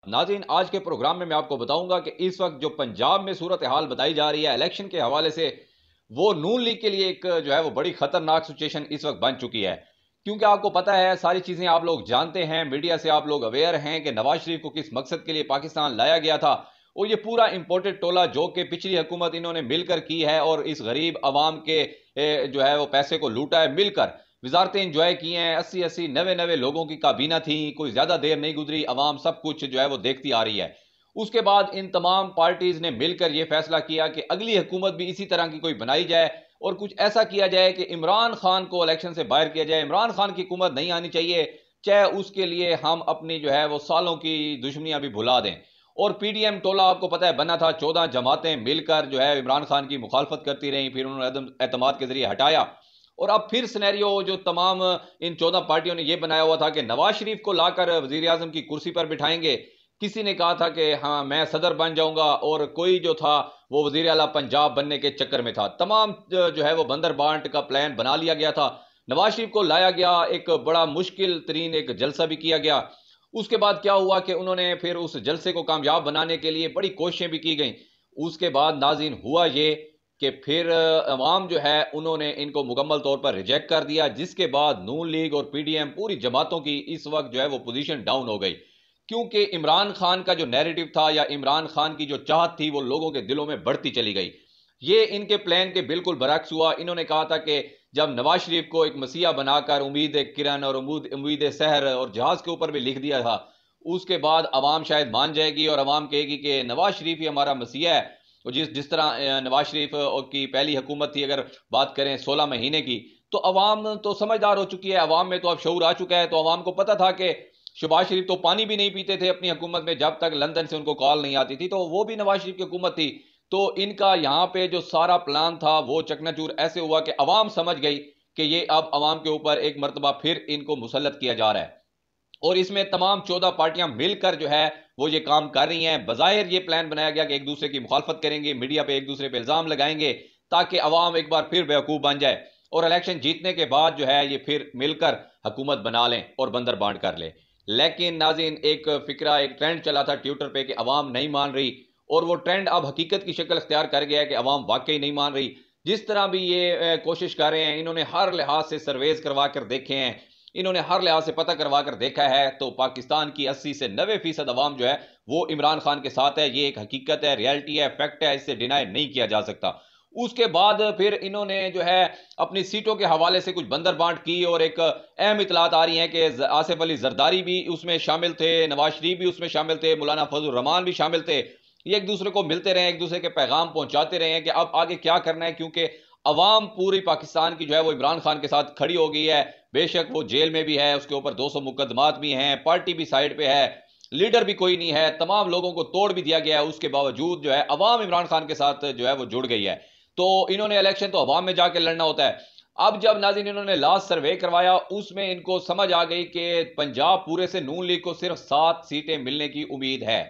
नाज़रीन, आज के प्रोग्राम में मैं आपको बताऊंगा कि इस वक्त जो पंजाब में सूरत हाल बताई जा रही है इलेक्शन के हवाले से, वो नून लीग के लिए एक जो है वो बड़ी खतरनाक सिचुएशन इस वक्त बन चुकी है। क्योंकि आपको पता है, सारी चीजें आप लोग जानते हैं, मीडिया से आप लोग अवेयर हैं कि नवाज शरीफ को किस मकसद के लिए पाकिस्तान लाया गया था। और ये पूरा इंपोर्टेड टोला जो कि पिछली हुकूमत इन्होंने मिलकर की है और इस गरीब आवाम के जो है वो पैसे को लूटा है मिलकर। वजारतें इंजॉय की हैं, 80-80 नवे लोगों की काबीना थी, कोई ज्यादा देर नहीं गुजरी, अवाम सब कुछ जो है वो देखती आ रही है। उसके बाद इन तमाम पार्टीज ने मिलकर यह फैसला किया कि अगली हुकूमत भी इसी तरह की कोई बनाई जाए और कुछ ऐसा किया जाए कि इमरान खान को इलेक्शन से बाहर किया जाए। इमरान खान की हुकूमत नहीं आनी चाहिए, चाहे उसके लिए हम अपनी जो है वो सालों की दुश्मनियां भी भुला दें। और पीडीएम टोला आपको पता है बना था, 14 जमातें मिलकर जो है इमरान खान की मुखालफत करती रही, फिर उन्होंने एतमाद के जरिए हटाया। और अब फिर सिनेरियो जो तमाम इन 14 पार्टियों ने यह बनाया हुआ था कि नवाज शरीफ को लाकर वजीर आजम की कुर्सी पर बिठाएंगे। किसी ने कहा था कि हाँ मैं सदर बन जाऊंगा, और कोई जो था वो वजीर आला पंजाब बनने के चक्कर में था। तमाम जो है वो बंदर बांट का प्लान बना लिया गया था। नवाज शरीफ को लाया गया, एक बड़ा मुश्किल तरीन एक जलसा भी किया गया। उसके बाद क्या हुआ कि उन्होंने फिर उस जलसे को कामयाब बनाने के लिए बड़ी कोशिशें भी की गई। उसके बाद नाज़रीन हुआ ये कि फिर अवाम जो है उन्होंने इनको मुकम्मल तौर पर रिजेक्ट कर दिया, जिसके बाद नून लीग और पीडीएम पूरी जमातों की इस वक्त जो है वो पोजीशन डाउन हो गई। क्योंकि इमरान खान का जो नैरेटिव था या इमरान खान की जो चाहत थी वो लोगों के दिलों में बढ़ती चली गई। ये इनके प्लान के बिल्कुल बरक्स हुआ। इन्होंने कहा था कि जब नवाज शरीफ को एक मसीहा बनाकर उम्मीद किरण और उम्मीद सहर और जहाज के ऊपर भी लिख दिया था, उसके बाद अवाम शायद मान जाएगी और अवाम कहेगी कि नवाज शरीफ ही हमारा मसीहा है। और जिस जिस तरह नवाज शरीफ की पहली हुकूमत थी, अगर बात करें 16 महीने की, तो अवाम तो समझदार हो चुकी है, अवाम में तो अब शऊर आ चुका है। तो अवाम को पता था कि शहबाज शरीफ तो पानी भी नहीं पीते थे अपनी हुकूमत में जब तक लंदन से उनको कॉल नहीं आती थी, तो वो भी नवाज शरीफ की हुकूमत थी। तो इनका यहाँ पे जो सारा प्लान था वो चकनाचूर ऐसे हुआ कि अवाम समझ गई कि ये अब अवाम के ऊपर एक मरतबा फिर इनको मुसल्लत किया जा रहा है। और इसमें तमाम 14 पार्टियां मिलकर जो है वो ये काम कर रही हैं। बज़ाहिर ये प्लान बनाया गया कि एक दूसरे की मुखालफत करेंगे, मीडिया पे एक दूसरे पे इल्जाम लगाएंगे, ताकि अवाम एक बार फिर बेवकूफ बन जाए और इलेक्शन जीतने के बाद जो है ये फिर मिलकर हुकूमत बना लें और बंदर बांट कर ले। लेकिन नाज़रीन, एक फिक्रा, एक ट्रेंड चला था ट्विटर पे कि अवाम नहीं मान रही, और वो ट्रेंड अब हकीकत की शक्ल अख्तियार कर गया है कि अवाम वाकई नहीं मान रही। जिस तरह भी ये कोशिश कर रहे हैं, इन्होंने हर लिहाज से सर्वेज करवा कर देखे हैं, इन्होंने हर लिहाज से पता करवा कर देखा है, तो पाकिस्तान की 80 से 90% अवाम जो है वो इमरान खान के साथ है। ये एक हकीकत है, रियलिटी है, फैक्ट है, इससे डिनाई नहीं किया जा सकता। उसके बाद फिर इन्होंने जो है अपनी सीटों के हवाले से कुछ बंदर बांट की, और एक अहम इतलात आ रही हैं कि आसिफ अली जरदारी भी उसमें शामिल थे, नवाज शरीफ भी उसमें शामिल थे, मौलाना फजल रहमान भी शामिल थे। ये एक दूसरे को मिलते रहे, एक दूसरे के पैगाम पहुंचाते रहे हैं कि अब आगे क्या करना है, क्योंकि अवाम पूरी पाकिस्तान की जो है वो इमरान खान के साथ खड़ी हो गई है। बेशक वो जेल में भी है, उसके ऊपर 200 मुकदमात भी हैं, पार्टी भी साइड पे है, लीडर भी कोई नहीं है, तमाम लोगों को तोड़ भी दिया गया है, उसके बावजूद जो है अवाम इमरान खान के साथ जो है वो जुड़ गई है। तो इन्होंने इलेक्शन तो अवाम में जाके लड़ना होता है। अब जब नाज़रीन इन्होंने लास्ट सर्वे करवाया, उसमें इनको समझ आ गई कि पंजाब पूरे से नून लीग को सिर्फ 7 सीटें मिलने की उम्मीद है।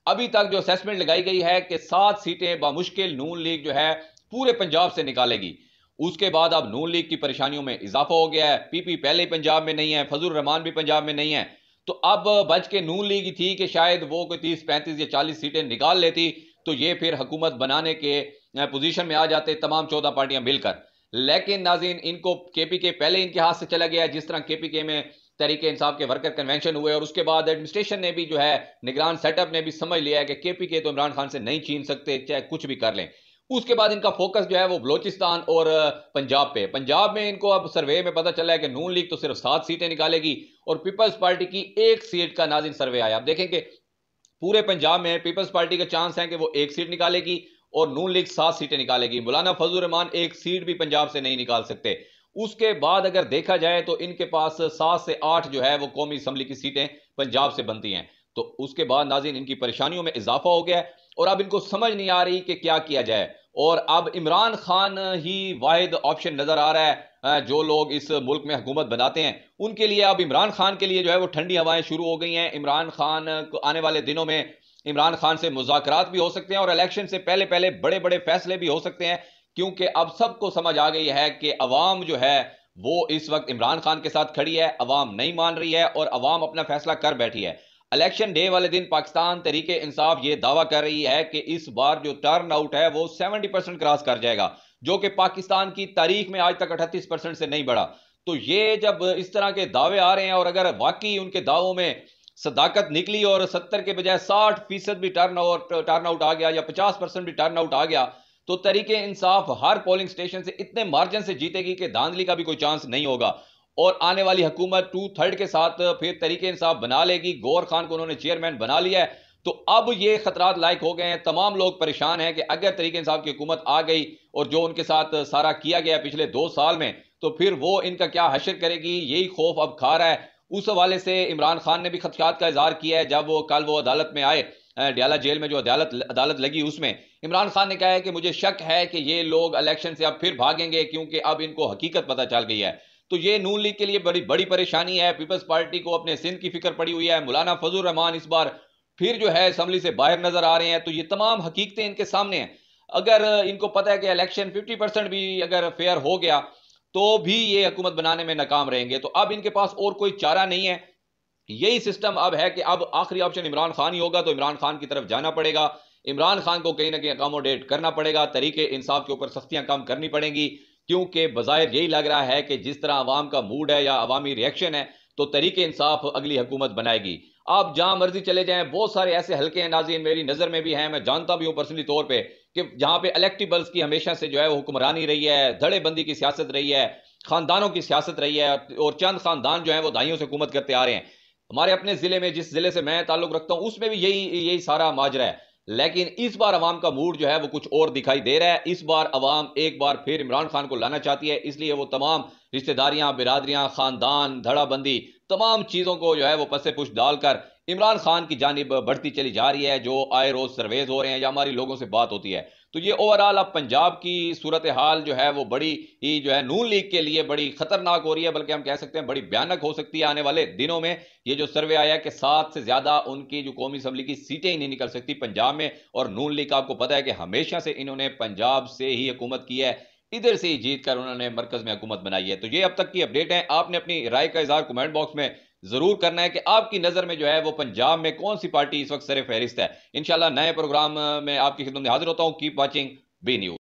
अभी तक जो असेसमेंट लगाई गई है कि 7 सीटें बामुश्किल नून लीग जो है पूरे पंजाब से निकालेगी। उसके बाद अब नून लीग की परेशानियों में इजाफा हो गया है। पीपी पहले ही पंजाब में नहीं है, फजल रहमान भी पंजाब में नहीं है, तो अब बच के नून लीग ही थी कि शायद वो कोई 30-35 या 40 सीटें निकाल लेती, तो ये फिर हुकूमत बनाने के पोजीशन में आ जाते तमाम 14 पार्टियां मिलकर। लेकिन नाज़रीन, इनको केपीके पहले इनके हाथ से चला गया, जिस तरह केपीके में तहरीक इंसाफ के वर्कर कन्वेंशन हुए, और उसके बाद एडमिनिस्ट्रेशन ने भी जो है निगरान सेटअप ने भी समझ लिया है कि केपीके तो इमरान खान से नहीं छीन सकते, चाहे कुछ भी कर लें। उसके बाद इनका फोकस जो है वो बलोचिस्तान और पंजाब पे। पंजाब में इनको अब सर्वे में पता चला है कि नून लीग तो सिर्फ 7 सीटें निकालेगी, और पीपल्स पार्टी की 1 सीट का नाज़रीन सर्वे आया। आप देखेंगे पूरे पंजाब में पीपल्स पार्टी का चांस है कि वो 1 सीट निकालेगी और नून लीग 7 सीटें निकालेगी। मौलाना फजल रहमान 1 सीट भी पंजाब से नहीं निकाल सकते। उसके बाद अगर देखा जाए तो इनके पास 7 से 8 जो है वो कौमी असम्बली की सीटें पंजाब से बनती हैं। तो उसके बाद नाज़रीन इनकी परेशानियों में इजाफा हो गया है, और अब इनको समझ नहीं आ रही कि क्या किया जाए। और अब इमरान खान ही वाहिद ऑप्शन नजर आ रहा है। जो लोग इस मुल्क में हुकूमत बनाते हैं उनके लिए अब इमरान खान के लिए जो है वो ठंडी हवाएं शुरू हो गई हैं। इमरान खान को आने वाले दिनों में इमरान खान से मुज़ाकरात भी हो सकते हैं, और इलेक्शन से पहले पहले बड़े बड़े फैसले भी हो सकते हैं, क्योंकि अब सबको समझ आ गई है कि अवाम जो है वो इस वक्त इमरान खान के साथ खड़ी है, अवाम नहीं मान रही है और अवाम अपना फैसला कर बैठी है। इलेक्शन डे वाले दिन पाकिस्तान तहरीके इंसाफ ये दावा कर रही है कि इस बार जो टर्न आउट है वो 70% क्रॉस कर जाएगा, जो कि पाकिस्तान की तारीख में आज तक 38% से नहीं बढ़ा। तो ये जब इस तरह के दावे आ रहे हैं और अगर वाकई उनके दावों में सदाकत निकली और 70 के बजाय 60% भी टर्न आउट आ गया या 50% भी टर्न आउट आ गया, तो तहरीके इंसाफ हर पोलिंग स्टेशन से इतने मार्जिन से जीतेगी कि धांधली का भी कोई चांस नहीं होगा। और आने वाली हुकूमत 2/3 के साथ फिर तहरीके इंसाफ बना लेगी। गौर खान को उन्होंने चेयरमैन बना लिया है। तो अब ये खतरात लायक हो गए हैं, तमाम लोग परेशान हैं कि अगर तहरीके इंसाफ की हुकूमत आ गई और जो उनके साथ सारा किया गया पिछले 2 साल में, तो फिर वो इनका क्या हशर करेगी, यही खौफ अब खा रहा है। उस हवाले से इमरान खान ने भी खदशात का इजहार किया है। जब वो कल वो अदालत में आए, डयाला जेल में जो अदालत लगी, उसमें इमरान खान ने कहा है कि मुझे शक है कि ये लोग इलेक्शन से अब फिर भागेंगे, क्योंकि अब इनको हकीकत पता चल गई है। तो ये नून लीग के लिए बड़ी बड़ी परेशानी है। पीपल्स पार्टी को अपने सिंध की फिक्र पड़ी हुई है। मौलाना फजल रहमान इस बार फिर जो है असम्बली से बाहर नजर आ रहे हैं। तो ये तमाम हकीकतें इनके सामने हैं। अगर इनको पता है कि इलेक्शन 50% भी अगर फेयर हो गया तो भी ये हुकूमत बनाने में नाकाम रहेंगे, तो अब इनके पास और कोई चारा नहीं है। यही सिस्टम अब है कि अब आखिरी ऑप्शन इमरान खान ही होगा, तो इमरान खान की तरफ जाना पड़ेगा। इमरान खान को कहीं ना कहीं अकोमोडेट करना पड़ेगा, तरीके इंसाफ के ऊपर सख्तियां कम करनी पड़ेंगी, क्योंकि बज़ाहिर यही लग रहा है कि जिस तरह अवाम का मूड है या अवामी रिएक्शन है, तो तरीके इंसाफ अगली हुकूमत बनाएगी। आप जहां मर्जी चले जाएं, बहुत सारे ऐसे हल्के हैं नाज़रीन, मेरी नजर में भी हैं, मैं जानता भी हूं पर्सनली तौर पर, कि जहां पे इलेक्टिबल्स की हमेशा से जो है वो हुक्मरानी रही है, धड़ेबंदी की सियासत रही है, खानदानों की सियासत रही है, और चंद खानदान जो है वो दाइयों से हुकूमत करते आ रहे हैं। हमारे अपने जिले में, जिस जिले से मैं ताल्लुक रखता हूं, उसमें भी यही यही सारा माजरा है। लेकिन इस बार अवाम का मूड जो है वो कुछ और दिखाई दे रहा है। इस बार अवाम एक बार फिर इमरान खान को लाना चाहती है, इसलिए वो तमाम रिश्तेदारियां, बिरादरियां, खानदान, धड़ाबंदी, तमाम चीजों को जो है वो पसे पुश डालकर इमरान खान की जानिब बढ़ती चली जा रही है। जो आए रोज सर्वेज हो रहे हैं या हमारी लोगों से बात होती है, तो ये ओवरऑल अब पंजाब की सूरत हाल जो है वो बड़ी ही जो है नून लीग के लिए बड़ी खतरनाक हो रही है, बल्कि हम कह सकते हैं बड़ी भयानक हो सकती है आने वाले दिनों में। ये जो सर्वे आया कि 7 से ज्यादा उनकी जो कौमी असम्बली की सीटें ही नहीं निकल सकती पंजाब में। और नून लीग आपको पता है कि हमेशा से इन्होंने पंजाब से ही हुकूमत की है, इधर से ही जीत कर उन्होंने मरकज में हुकूमत बनाई है। तो ये अब तक की अपडेट है। आपने अपनी राय का इजहार कमेंट बॉक्स में जरूर करना है कि आपकी नजर में जो है वो पंजाब में कौन सी पार्टी इस वक्त सर फहरिस्त है। इंशाल्लाह नए प्रोग्राम में आपकी खिदमत में हाजिर होता हूं। Keep watching B news.